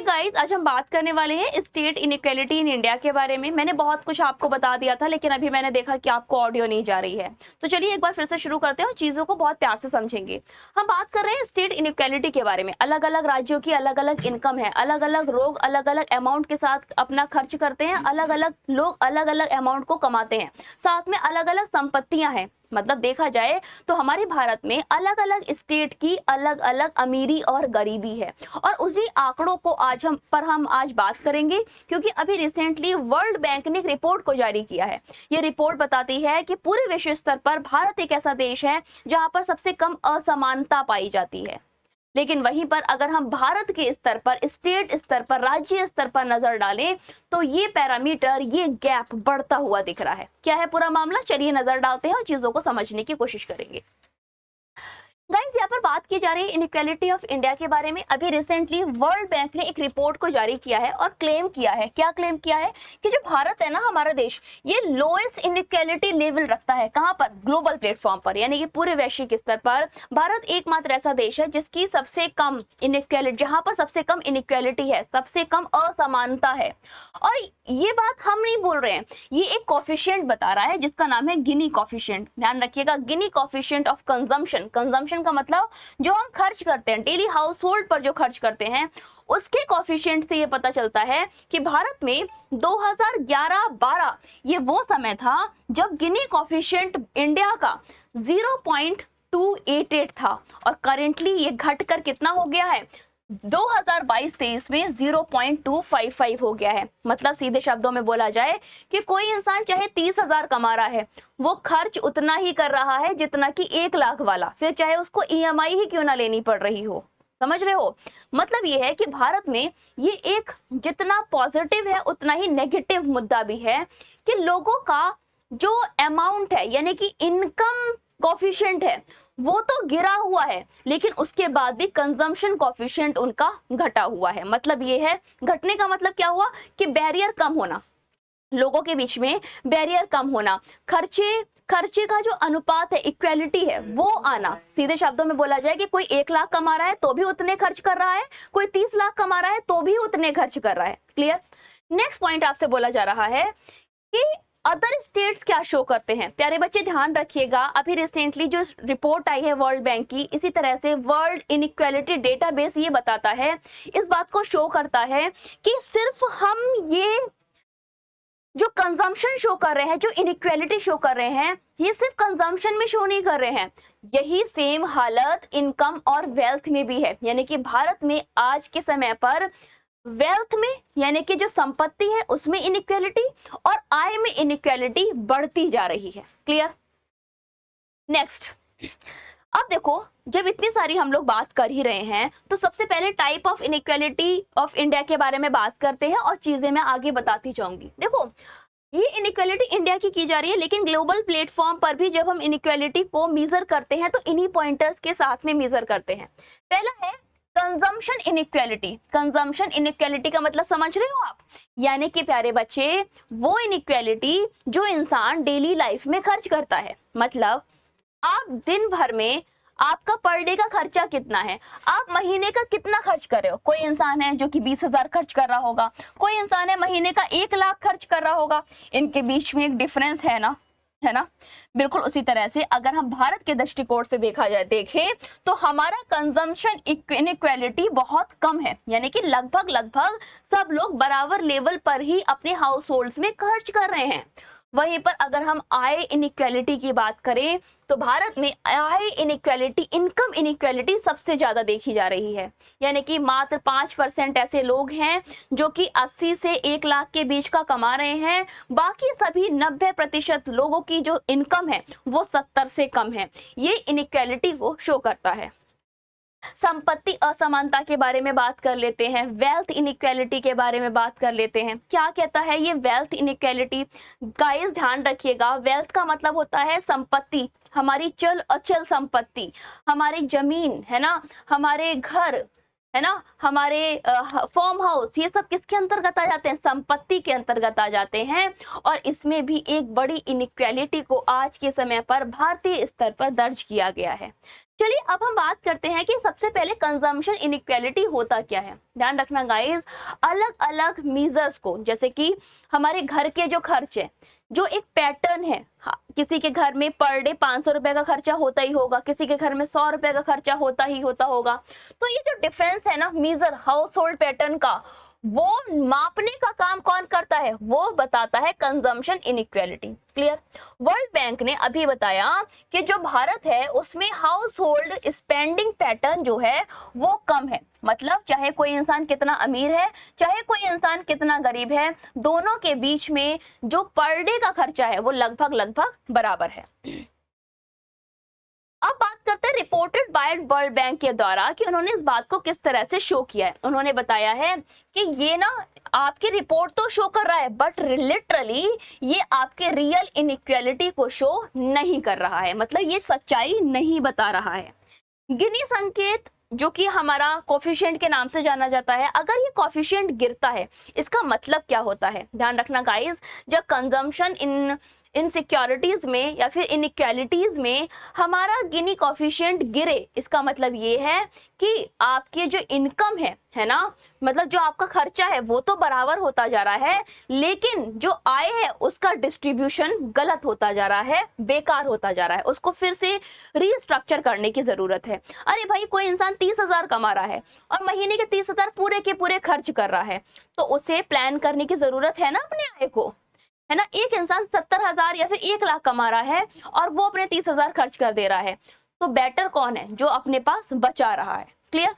Guys, आज हम बात करने वाले हैं स्टेट इनइक्वालिटी इन इंडिया के बारे में। मैंने बहुत कुछ आपको बता दिया था, लेकिन अभी मैंने देखा कि आपको ऑडियो नहीं जा रही है। तो चलिए एक बार फिर से शुरू करते हैं और चीजों को बहुत प्यार से समझेंगे। हम बात कर रहे हैं स्टेट इनइक्वालिटी के बारे में। अलग अलग राज्यों की अलग अलग इनकम है, अलग अलग लोग अलग अलग अमाउंट के साथ अपना खर्च करते हैं, अलग अलग लोग अलग अलग अमाउंट को कमाते हैं, साथ में अलग अलग संपत्तियां हैं। मतलब देखा जाए तो हमारे भारत में अलग अलग स्टेट की अलग अलग अमीरी और गरीबी है, और उसी आंकड़ों को हम आज बात करेंगे, क्योंकि अभी रिसेंटली वर्ल्ड बैंक ने एक रिपोर्ट को जारी किया है। ये रिपोर्ट बताती है कि पूरे विश्व स्तर पर भारत एक ऐसा देश है जहां पर सबसे कम असमानता पाई जाती है। लेकिन वहीं पर अगर हम भारत के स्तर पर, स्टेट स्तर पर, राज्य स्तर पर नजर डालें तो ये पैरामीटर, ये गैप बढ़ता हुआ दिख रहा है। क्या है पूरा मामला, चलिए नजर डालते हैं और चीजों को समझने की कोशिश करेंगे। गाइस, यहाँ पर बात की जा रही है इनइक्वालिटी ऑफ इंडिया के बारे में। अभी रिसेंटली वर्ल्ड बैंक ने एक रिपोर्ट को जारी किया है और क्लेम किया है, क्या क्लेम किया है कि जो भारत है ना, हमारा देश, ये लोएस्ट इनइक्वालिटी लेवल रखता है। कहां पर? ग्लोबल प्लेटफॉर्म पर, यानी कि पूरे वैश्विक स्तर पर भारत एकमात्र ऐसा देश है जिसकी सबसे कम इनइक्वालिटी, जहां पर सबसे कम इनइक्वालिटी है, सबसे कम असमानता है। और ये बात हम नहीं बोल रहे हैं, ये एक कॉफिशिएंट बता रहा है जिसका नाम है गिनी कॉफिशिएंट। ध्यान रखिएगा, गिनी कॉफिशिएंट ऑफ कंजम्पशन। कंजम्पशन का मतलब जो हम खर्च करते हैं, डेली हाउस होल्ड पर जो खर्च करते हैं, उसके कॉफिशिएंट से ये पता चलता है कि भारत में 2011-12 ये वो समय था जब गिनी कॉफिशिएंट इंडिया का 0.288 था, और करेंटली ये घटकर कितना हो गया है? 2022-23 में 0.255 हो गया है। मतलब सीधे शब्दों में बोला जाए कि कोई इंसान चाहे 30,000 कमा रहा है, वो खर्च उतना ही कर रहा है जितना कि 1 लाख वाला, फिर चाहे उसको ईएमआई ही क्यों ना लेनी पड़ रही हो। समझ रहे हो? मतलब ये है कि भारत में ये एक जितना पॉजिटिव है उतना ही नेगेटिव मुद्दा भी है कि लोगों का जो अमाउंट है, यानी कि इनकम कॉफिशिएंट है, वो तो गिरा हुआ है, लेकिन उसके बाद भी कंजम्पशन कॉफिशिएंट उनका घटा हुआ है। मतलब ये है, घटने का मतलब क्या हुआ कि बैरियर कम होना, लोगों के बीच में बैरियर कम होना, खर्चे का जो अनुपात है, इक्वालिटी है, वो आना। सीधे शब्दों में बोला जाए कि कोई 1 लाख कमा रहा है तो भी उतने खर्च कर रहा है, कोई 30 लाख कमा रहा है तो भी उतने खर्च कर रहा है। क्लियर? नेक्स्ट पॉइंट आपसे बोला जा रहा है कि अदर स्टेट्स क्या शो करते हैं। प्यारे बच्चे ध्यान रखिएगा, अभी रिसेंटली जो रिपोर्ट आई है वर्ल्ड बैंक की, इसी तरह से वर्ल्ड इनइक्वालिटी डेटाबेस ये बताता है, इस बात को शो करता है कि सिर्फ हम ये जो कंजम्पशन शो कर रहे हैं, जो इनइक्वालिटी शो कर रहे हैं, ये सिर्फ कंजम्पशन में शो नहीं कर रहे हैं, यही सेम हालत इनकम और वेल्थ में भी है। यानी कि भारत में आज के समय पर वेल्थ में, यानी कि जो संपत्ति है उसमें इनइक्वालिटी, और आय में इनइक्वालिटी बढ़ती जा रही है। क्लियर? नेक्स्ट, अब देखो, जब इतनी सारी हम लोग बात कर ही रहे हैं तो सबसे पहले type of inequality of India के बारे में बात करते हैं, और चीजें मैं आगे बताती जाऊंगी। देखो, ये इनइक्वालिटी इंडिया की जा रही है, लेकिन ग्लोबल प्लेटफॉर्म पर भी जब हम इनइक्वालिटी को मेजर करते हैं तो इन्हीं पॉइंटर्स के साथ में मेजर करते हैं। पहला है कंजम्पशन इनइक्वालिटी। कंजम्पशन इनइक्वालिटी का मतलब समझ रहे हो आप? यानी कि प्यारे बच्चे, वो इनइक्वालिटी जो इंसान डेली लाइफ में खर्च करता है। मतलब आप दिन भर में, आपका पर डे का खर्चा कितना है, आप महीने का कितना खर्च कर रहे हो। कोई इंसान है जो कि 20,000 खर्च कर रहा होगा, कोई इंसान है महीने का 1 लाख खर्च कर रहा होगा। इनके बीच में एक डिफरेंस है ना, है ना? बिल्कुल उसी तरह से अगर हम भारत के दृष्टिकोण से देखें तो हमारा कंजम्पशन इनइक्वालिटी बहुत कम है, यानी कि लगभग सब लोग बराबर लेवल पर ही अपने हाउस होल्ड्स में खर्च कर रहे हैं। वहीं पर अगर हम आय इनइक्वालिटी की बात करें तो भारत में आय इनइक्वालिटी, इनकम इनइक्वालिटी सबसे ज्यादा देखी जा रही है। यानी कि मात्र 5% ऐसे लोग हैं जो कि 80 से 1 लाख के बीच का कमा रहे हैं, बाकी सभी 90% लोगों की जो इनकम है वो 70 से कम है। ये इनइक्वालिटी को शो करता है। संपत्ति असमानता के बारे में बात कर लेते हैं, वेल्थ इनइक्वालिटी के बारे में बात कर लेते हैं। क्या कहता है ये वेल्थ इनइक्वालिटी? गाइस ध्यान रखिएगा, वेल्थ का मतलब होता है संपत्ति, हमारी चल अचल संपत्ति, हमारी जमीन है ना, हमारे घर, है ना, हमारे फार्म हाउस, ये सब किसके अंतर्गत आ जाते हैं, संपत्ति के अंतर्गत आ जाते हैं। और इसमें भी एक बड़ी इनइक्वालिटी को आज के समय पर भारतीय स्तर पर दर्ज किया गया है। चलिए अब हम बात करते हैं कि सबसे पहले कंजम्पशन इनइक्वालिटी होता क्या है। ध्यान रखना गाइस, अलग अलग मीजर्स को, जैसे कि हमारे घर के जो खर्च है, जो एक पैटर्न है, हाँ, किसी के घर में पर डे 500 रुपए का खर्चा होता ही होगा, किसी के घर में 100 रुपए का खर्चा होता ही होगा। तो ये जो डिफरेंस है ना, मीजर हाउस होल्ड पैटर्न का, वो मापने का काम कौन करता है, वो बताता है consumption inequality. Clear. World bank ने अभी बताया कि जो भारत है उसमें हाउस होल्ड स्पेंडिंग पैटर्न जो है वो कम है। मतलब चाहे कोई इंसान कितना अमीर है, चाहे कोई इंसान कितना गरीब है, दोनों के बीच में जो पर डे का खर्चा है वो लगभग बराबर है। अब बात करते हैं रिपोर्टेड बाय वर्ल्ड बैंक के द्वारा कि उन्होंने इस बात को किस तरह से शो किया है। उन्होंने बताया है कि ये ना आपकी रिपोर्ट तो शो कर रहा है, बट लिटरली ये आपके रियल इनइक्वालिटी को शो नहीं कर रहा है, मतलब ये सच्चाई नहीं बता रहा है। गिनी संकेत जो कि हमारा कोफिशिएंट के नाम से जाना जाता है, अगर ये कोफिशिएंट गिरता है इसका मतलब क्या होता है। ध्यान रखना गाइस, जब कंजम्पशन इनसिक्योरिटीज में या फिर इनइक्वालिटीज में हमारा गिनी कोफिशिएंट गिरे, इसका मतलब ये है कि आपके जो इनकम है ना, मतलब जो आपका खर्चा है वो तो बराबर होता जा रहा है, लेकिन जो आय है उसका डिस्ट्रीब्यूशन गलत होता जा रहा है, बेकार होता जा रहा है, उसको फिर से रीस्ट्रक्चर करने की जरूरत है। अरे भाई, कोई इंसान 30,000 कमा रहा है और महीने के 30,000 पूरे के पूरे खर्च कर रहा है, तो उसे प्लान करने की जरूरत है ना अपने आय को, है ना। एक इंसान 70,000 या फिर 1 लाख कमा रहा है और वो अपने 30,000 खर्च कर दे रहा है, तो बेटर कौन है, जो अपने पास बचा रहा है। क्लियर।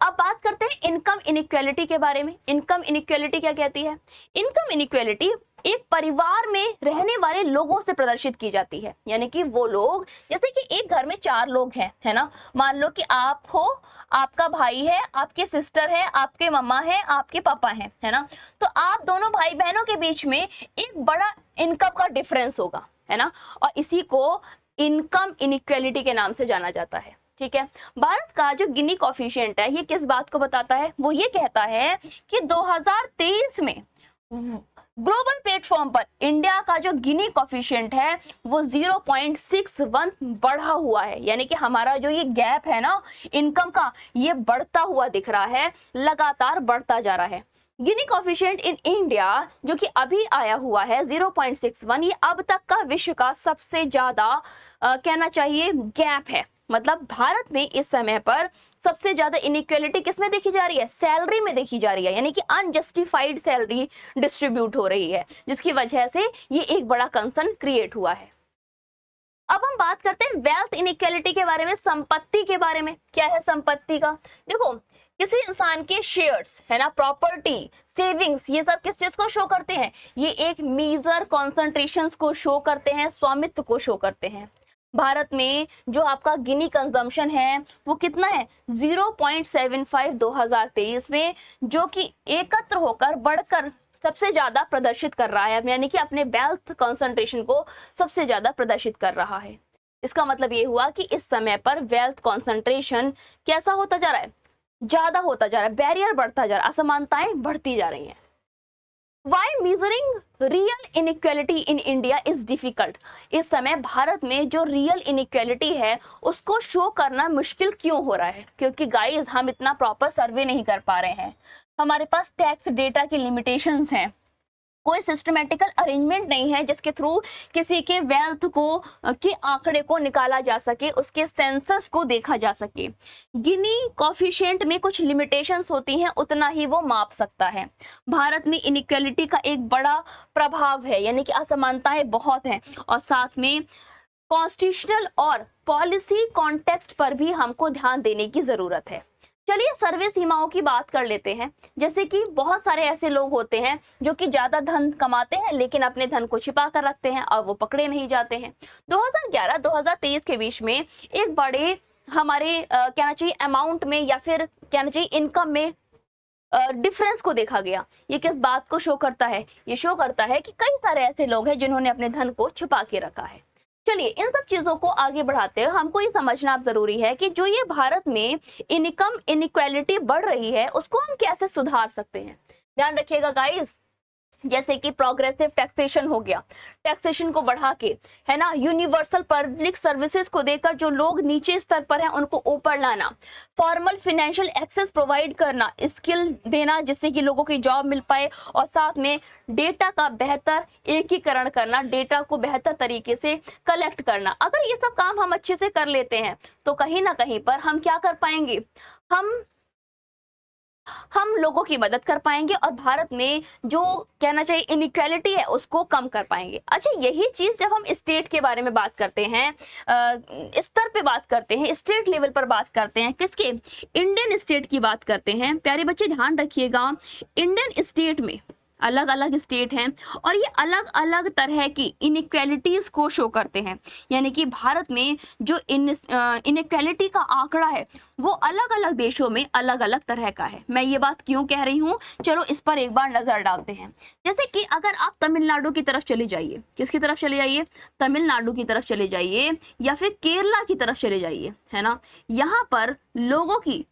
अब बात करते हैं इनकम इनइक्वालिटी के बारे में। इनकम इनइक्वालिटी क्या कहती है। इनकम इनइक्वालिटी एक परिवार में रहने वाले लोगों से प्रदर्शित की जाती है, यानी कि वो लोग, जैसे कि एक घर में 4 लोग हैं, है ना, मान लो कि आप हो, आपका भाई है, आपके सिस्टर है, आपके मम्मा है, आपके पापा हैं, है ना, तो आप दोनों भाई बहनों के बीच में एक बड़ा इनकम का डिफरेंस होगा, है ना, और इसी को इनकम इनइक्वालिटी के नाम से जाना जाता है। ठीक है। भारत का जो गिनी कोफिशिएंट है ये किस बात को बताता है, वो ये कहता है कि 2023 में ग्लोबल प्लेटफॉर्म पर इंडिया का जो गिनी कोफिशिएंट है वो 0.61 बढ़ा हुआ है, यानी कि हमारा जो ये गैप है ना इनकम का, ये बढ़ता हुआ दिख रहा है, लगातार बढ़ता जा रहा है। गिनी कोफिशिएंट इन इंडिया जो कि अभी आया हुआ है 0.61, ये अब तक का विश्व का सबसे ज्यादा कहना चाहिए गैप है। मतलब भारत में इस समय पर सबसे ज्यादा इनइक्वालिटी किसमें देखी जा रही है, सैलरी में देखी जा रही है, यानी कि अनजस्टिफाइड सैलरी डिस्ट्रीब्यूट हो रही है, जिसकी वजह से ये एक बड़ा कंसर्न क्रिएट हुआ है। अब हम बात करते हैं वेल्थ इनइक्वालिटी के बारे में, संपत्ति के बारे में। क्या है संपत्ति का, देखो किसी इंसान के शेयर्स, है ना, प्रॉपर्टी, सेविंग्स, ये सब किस चीज को शो करते हैं, ये एक मीजर कॉन्सेंट्रेशंस को शो करते हैं, स्वामित्व को शो करते हैं। भारत में जो आपका गिनी कंजम्पशन है वो कितना है, 0.75 2023 में, जो कि एकत्र होकर बढ़कर सबसे ज्यादा प्रदर्शित कर रहा है, यानी कि अपने वेल्थ कंसंट्रेशन को सबसे ज्यादा प्रदर्शित कर रहा है। इसका मतलब ये हुआ कि इस समय पर वेल्थ कंसंट्रेशन कैसा होता जा रहा है, ज्यादा होता जा रहा है, बैरियर बढ़ता जा रहा है, असमानताएं बढ़ती जा रही हैं। Why measuring real inequality in India is difficult? इस समय भारत में जो रियल इनइक्वालिटी है उसको शो करना मुश्किल क्यों हो रहा है, क्योंकि गाइस हम इतना प्रॉपर सर्वे नहीं कर पा रहे हैं, हमारे पास टैक्स डेटा की लिमिटेशंस हैं, कोई सिस्टमेटिकल अरेंजमेंट नहीं है जिसके थ्रू किसी के वेल्थ को के आंकड़े को निकाला जा सके, उसके सेंसस को देखा जा सके। गिनी कोफिशिएंट में कुछ लिमिटेशंस होती हैं, उतना ही वो माप सकता है। भारत में इनइक्वालिटी का एक बड़ा प्रभाव है, यानी कि असमानताएं बहुत हैं, और साथ में कॉन्स्टिट्यूशनल और पॉलिसी कॉन्टेक्स्ट पर भी हमको ध्यान देने की जरूरत है। चलिए सर्वे सीमाओं की बात कर लेते हैं। जैसे कि बहुत सारे ऐसे लोग होते हैं जो कि ज्यादा धन कमाते हैं लेकिन अपने धन को छिपा कर रखते हैं और वो पकड़े नहीं जाते हैं। 2011-2023 के बीच में एक बड़े हमारे कहना चाहिए अमाउंट में या फिर कहना चाहिए इनकम में डिफरेंस को देखा गया। ये किस बात को शो करता है, ये शो करता है कि कई सारे ऐसे लोग हैं जिन्होंने अपने धन को छुपा के रखा है। चलिए इन सब चीजों को आगे बढ़ाते हुए हमको ये समझना अब जरूरी है कि जो ये भारत में इनकम इनइक्वालिटी बढ़ रही है उसको हम कैसे सुधार सकते हैं। ध्यान रखिएगा गाइस, जैसे कि प्रोग्रेसिव टैक्सेशन हो गया, टैक्सेशन को बढ़ा के, है ना, यूनिवर्सल पब्लिक सर्विसेज को देकर जो लोग नीचे स्तर पर हैं उनको ऊपर लाना, फॉर्मल फाइनेंशियल एक्सेस प्रोवाइड करना, स्किल देना जिससे कि लोगों की जॉब मिल पाए, और साथ में डेटा का बेहतर एकीकरण करना, डेटा को बेहतर तरीके से कलेक्ट करना। अगर ये सब काम हम अच्छे से कर लेते हैं तो कहीं ना कहीं पर हम क्या कर पाएंगे, हम लोगों की मदद कर पाएंगे और भारत में जो कहना चाहिए इनइक्वालिटी है उसको कम कर पाएंगे। अच्छा, यही चीज जब हम स्टेट के बारे में बात करते हैं, स्तर पे बात करते हैं, स्टेट लेवल पर बात करते हैं, किसके, इंडियन स्टेट की बात करते हैं। प्यारे बच्चे ध्यान रखिएगा, इंडियन स्टेट में अलग अलग स्टेट हैं और ये अलग अलग तरह की इनइक्वालिटीज को शो करते हैं। यानी कि भारत में जो इनइक्वालिटी का आंकड़ा है वो अलग अलग देशों में अलग अलग तरह का है। मैं ये बात क्यों कह रही हूँ, चलो इस पर एक बार नजर डालते हैं। जैसे कि अगर आप तमिलनाडु की तरफ चले जाइए, किसकी तरफ चले जाइए, तमिलनाडु की तरफ चले जाइए या फिर केरला की तरफ चले जाइए, है ना, यहाँ पर लोगों की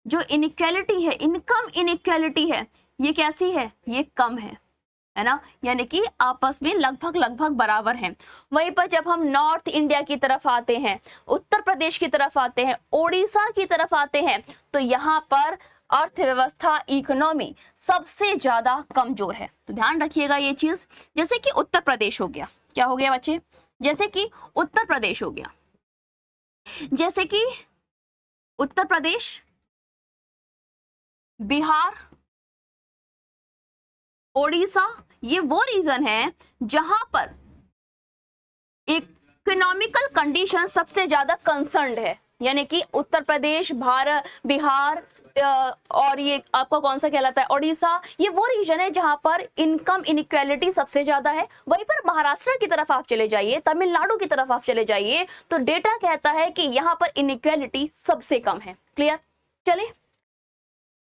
जो इनइक्वालिटी है, इनकम इनइक्वालिटी है, ये कैसी है, ये कम है ना, यानी कि आपस में लगभग लगभग बराबर हैं। वहीं पर जब हम नॉर्थ इंडिया की तरफ आते हैं, उत्तर प्रदेश की तरफ आते हैं, ओडिशा की तरफ आते हैं, तो यहाँ पर अर्थव्यवस्था, इकोनॉमी सबसे ज्यादा कमजोर है। तो ध्यान रखिएगा ये चीज। जैसे कि उत्तर प्रदेश हो गया, क्या हो गया बच्चे, जैसे कि उत्तर प्रदेश हो गया, जैसे कि उत्तर प्रदेश, बिहार, ओडिशा, ये वो रीजन है जहां पर इकोनॉमिकल कंडीशन सबसे ज्यादा कंसर्न्ड है। यानी कि उत्तर प्रदेश, भारत, बिहार और ये आपका कौन सा कहलाता है, ओडिशा, ये वो रीजन है जहां पर इनकम इनइक्वालिटी सबसे ज्यादा है। वहीं पर महाराष्ट्र की तरफ आप चले जाइए, तमिलनाडु की तरफ आप चले जाइए, तो डेटा कहता है कि यहाँ पर इनइक्वालिटी सबसे कम है। क्लियर, चले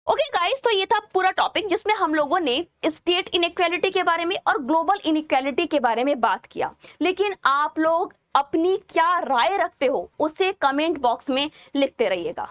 ओके गाइस, तो ये था पूरा टॉपिक जिसमें हम लोगों ने स्टेट इनइक्वालिटी के बारे में और ग्लोबल इनइक्वालिटी के बारे में बात किया। लेकिन आप लोग अपनी क्या राय रखते हो उसे कमेंट बॉक्स में लिखते रहिएगा।